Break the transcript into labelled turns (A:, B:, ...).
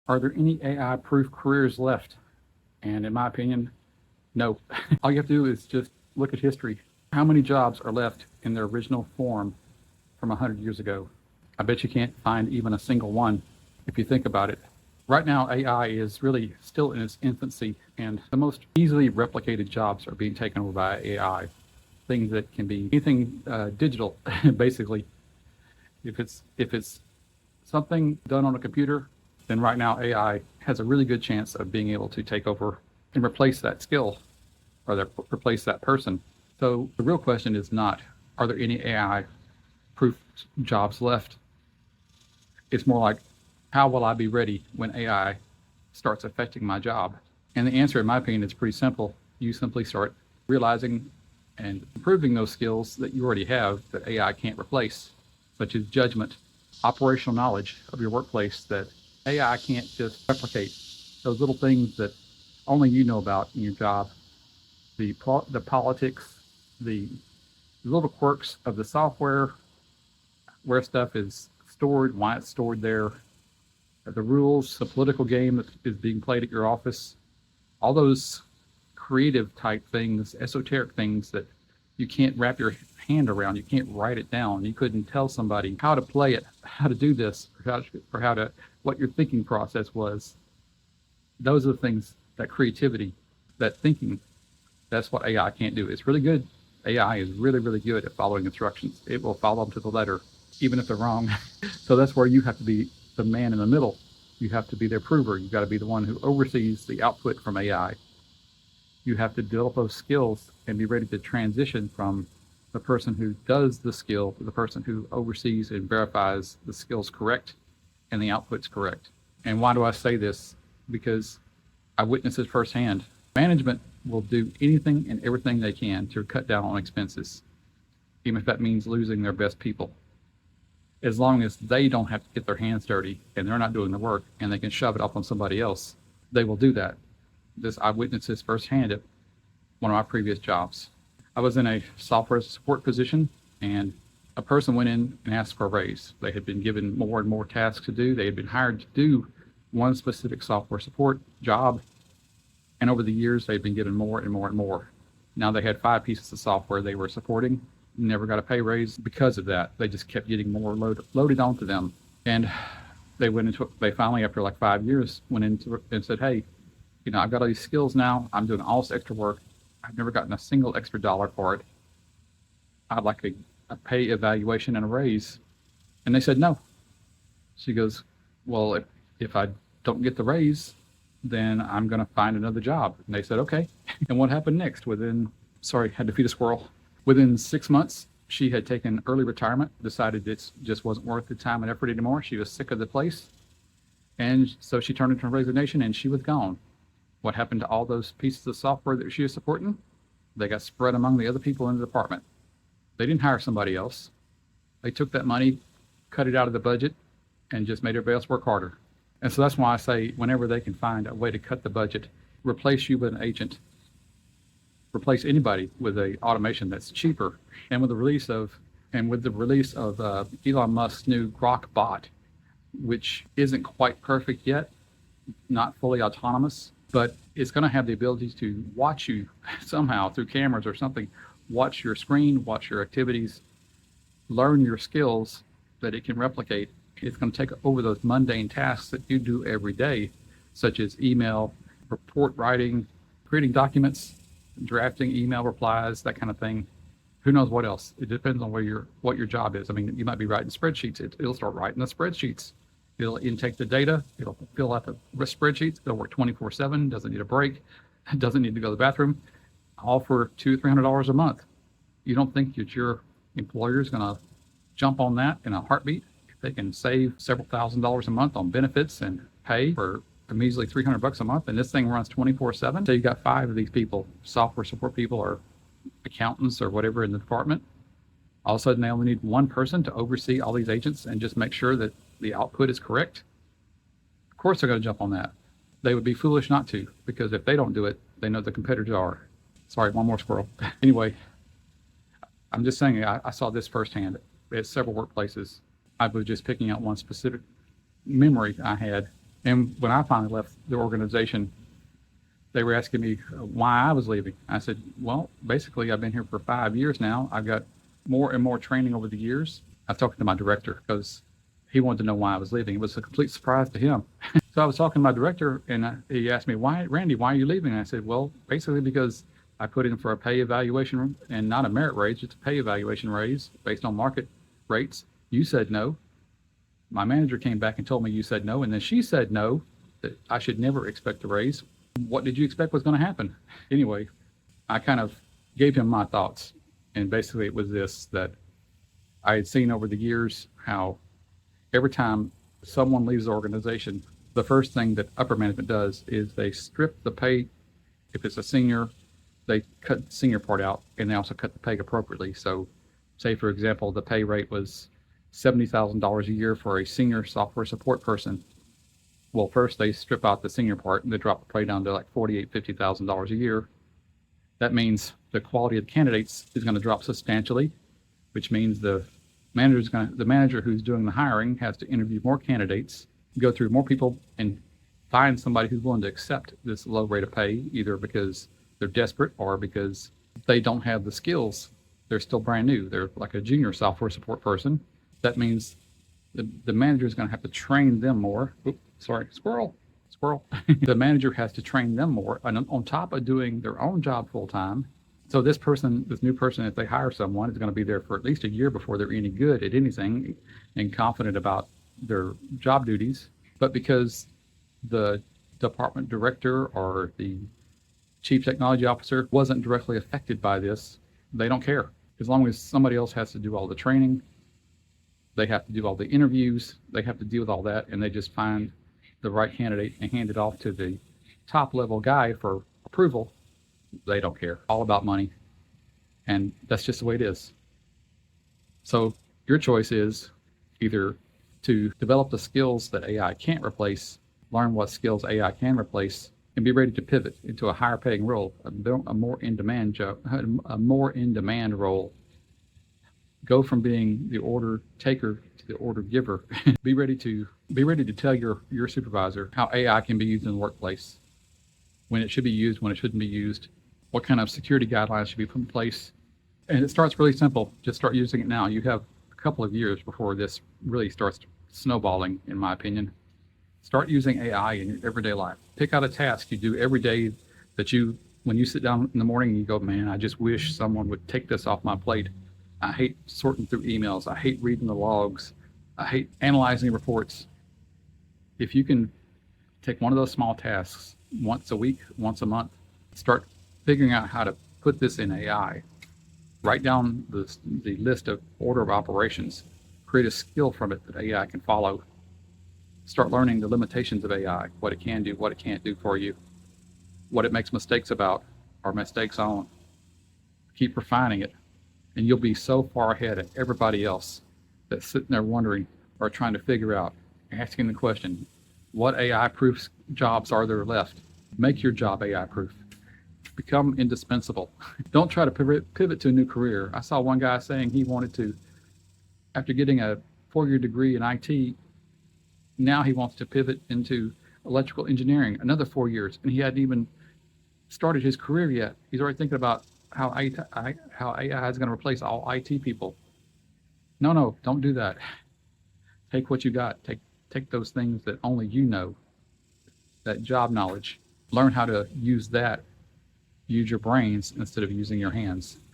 A: Are there any AI-proof careers left? And in my opinion, no. All you have to do is just look at history. How many jobs are left in their original form from 100 years ago? I bet you can't find even a single one if you think about it. Right now, AI is really still in its infancy, and the most easily replicated jobs are being taken over by AI. Things that can be anything digital, basically. If it's something done on a computer, then right now AI has a really good chance of being able to take over and replace that skill or replace that person. So the real question is not, are there any AI-proof jobs left? It's more like, how will I be ready when AI starts affecting my job? And the answer, in my opinion, is pretty simple. You simply start realizing and improving those skills that you already have that AI can't replace, such as judgment, operational knowledge of your workplace that AI can't just replicate. Those little things that only you know about in your job, the politics, the little quirks of the software, where stuff is stored, why it's stored there, the rules, the political game that is being played at your office, all those creative type things, esoteric things that you can't wrap your hand around. You can't write it down. You couldn't tell somebody how to play it, how to do this, or how to what your thinking process was. Those are the things, that creativity, that thinking, that's what AI can't do. It's really good. AI is really, really good at following instructions. It will follow them to the letter, even if they're wrong. So that's where you have to be the man in the middle. You have to be their prover. You've got to be the one who oversees the output from AI. You have to develop those skills and be ready to transition from the person who does the skill to the person who oversees and verifies the skill's correct and the output's correct. And why do I say this? Because I witnessed it firsthand. Management will do anything and everything they can to cut down on expenses, even if that means losing their best people. As long as they don't have to get their hands dirty and they're not doing the work and they can shove it off on somebody else, they will do that. I witnessed this firsthand at one of my previous jobs. I was in a software support position, and a person went in and asked for a raise. They had been given more and more tasks to do. They had been hired to do one specific software support job, and over the years, they'd been given more and more and more. Now they had 5 pieces of software they were supporting, never got a pay raise because of that. They just kept getting more loaded onto them. And they finally, after like 5 years, went into and said, hey, I've got all these skills now. I'm doing all this extra work. I've never gotten a single extra dollar for it. I'd like a pay evaluation and a raise. And they said no. She goes, well, if I don't get the raise, then I'm going to find another job. And they said, okay. And what happened next? Had to feed a squirrel. Within 6 months, she had taken early retirement, decided it just wasn't worth the time and effort anymore. She was sick of the place. And so she turned in her resignation and she was gone. What happened to all those pieces of software that she was supporting? They got spread among the other people in the department. They didn't hire somebody else. They took that money, cut it out of the budget, and just made everybody else work harder. And so that's why I say whenever they can find a way to cut the budget, replace you with an agent, replace anybody with a automation that's cheaper. And with the release of Elon Musk's new Grok bot, which isn't quite perfect yet, not fully autonomous, but it's going to have the ability to watch you somehow through cameras or something, watch your screen, watch your activities, learn your skills that it can replicate. It's going to take over those mundane tasks that you do every day, such as email, report writing, creating documents, drafting email replies, that kind of thing. Who knows what else? It depends on what your job is. I mean, you might be writing spreadsheets. It'll start writing the spreadsheets. It'll intake the data. It'll fill out the spreadsheets. It'll work 24/7. Doesn't need a break. Doesn't need to go to the bathroom. All for $200-300 a month. You don't think that your employer is going to jump on that in a heartbeat? If they can save several $1,000s a month on benefits and pay for a measly $300 a month, and this thing runs 24/7. So you got 5 of these people, software support people or accountants or whatever in the department. All of a sudden, they only need one person to oversee all these agents and just make sure that the output is correct. Of course, they're going to jump on that. They would be foolish not to, because if they don't do it, they know the competitors are. Sorry, one more squirrel. Anyway, I'm just saying I saw this firsthand at several workplaces. I was just picking out one specific memory I had And when I finally left the organization, they were asking me why I was leaving. I said, well, basically, I've been here for 5 years now. I've got more and more training over the years. I was talking to my director because he wanted to know why I was leaving. It was a complete surprise to him. So I was talking to my director, and he asked me, why, Randy, why are you leaving? And I said, well, basically because I put in for a pay evaluation and not a merit raise, just a pay evaluation raise based on market rates. You said no. My manager came back and told me you said no, and then she said no, that I should never expect a raise. What did you expect was going to happen? Anyway, I kind of gave him my thoughts, and basically it was this, that I had seen over the years how every time someone leaves the organization, the first thing that upper management does is they strip the pay. If it's a senior, they cut the senior part out, and they also cut the pay appropriately. So say, for example, the pay rate was $70,000 a year for a senior software support person. Well, first they strip out the senior part and they drop the pay down to like $48,000, $50,000 a year. That means the quality of candidates is going to drop substantially, which means the manager who's doing the hiring has to interview more candidates, go through more people, and find somebody who's willing to accept this low rate of pay, either because they're desperate or because they don't have the skills. They're still brand new. They're like a junior software support person. That means the manager is going to have to train them more. Oops, sorry, squirrel. The manager has to train them more on top of doing their own job full time. So this new person, if they hire someone, is going to be there for at least a year before they're any good at anything and confident about their job duties. But because the department director or the chief technology officer wasn't directly affected by this, they don't care. As long as somebody else has to do all the training, they have to do all the interviews, they have to deal with all that, and they just find the right candidate and hand it off to the top level guy for approval. They don't care. All about money. And that's just the way it is. So your choice is either to develop the skills that AI can't replace, learn what skills AI can replace, and be ready to pivot into a higher paying role, a more in demand role. Go from being the order taker to the order giver. Be ready to tell your supervisor how AI can be used in the workplace, when it should be used, when it shouldn't be used, what kind of security guidelines should be put in place. And it starts really simple. Just start using it now. You have a couple of years before this really starts snowballing, in my opinion. Start using AI in your everyday life. Pick out a task you do every day that when you sit down in the morning and you go, man, I just wish someone would take this off my plate. I hate sorting through emails. I hate reading the logs. I hate analyzing reports. If you can take one of those small tasks once a week, once a month, start figuring out how to put this in AI. Write down the list of order of operations. Create a skill from it that AI can follow. Start learning the limitations of AI, what it can do, what it can't do for you, what it makes mistakes about or mistakes on. Keep refining it, and you'll be so far ahead of everybody else that's sitting there wondering or trying to figure out, asking the question, what AI-proof jobs are there left? Make your job AI-proof. Become indispensable. Don't try to pivot to a new career. I saw one guy saying he wanted to, after getting a 4-year degree in IT, now he wants to pivot into electrical engineering, another 4 years, and he hadn't even started his career yet. He's already thinking about how AI is going to replace all IT people. No, don't do that. Take what you got. Take those things that only you know, that job knowledge. Learn how to use that. Use your brains instead of using your hands.